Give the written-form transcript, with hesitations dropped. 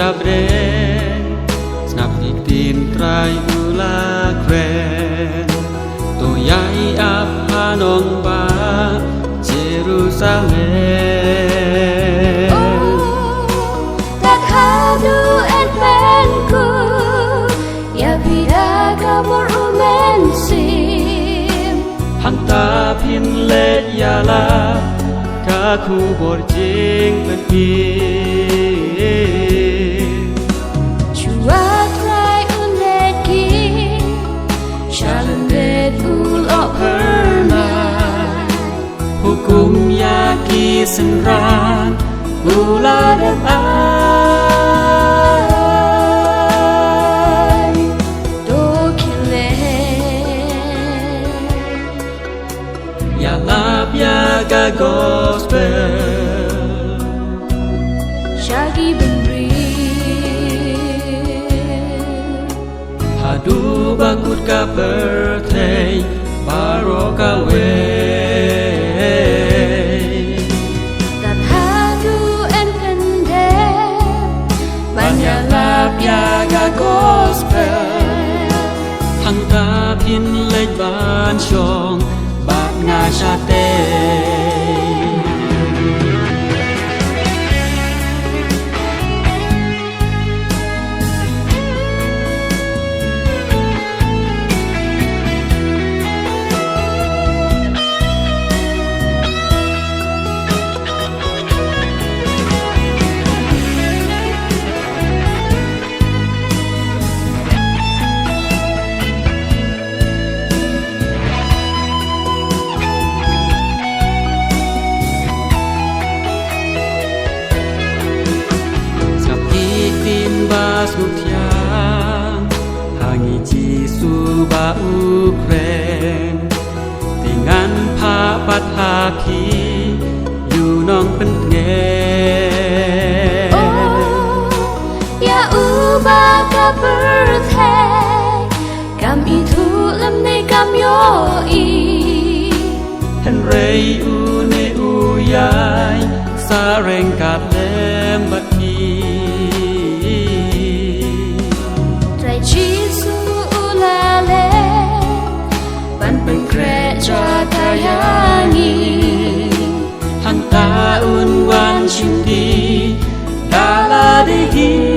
chabre snap đi tin trai ula kren to yai ap hanong ba Jerusalem tak hadu en penku ya vida kabur umensim hanta pin le yala ka khu bor jing ben pi chua trai uneki shalom det ul operna hukum yaki senran ula dan ai do kile ya lab ya ga gospel shagi benri hadu bangut ka birthday baroka we gospel hằng ta pin lên ban chong bạc nga cha tê Sutiang hangi Jisu ba Ukren dengan papat haki yunong pengen ya uba ka birthday kam itu lemne kam yoi hen rei une uyai sareng kat lem bati Jisu ulale ban penggereja kayangi hang taun wan cinti dala dehi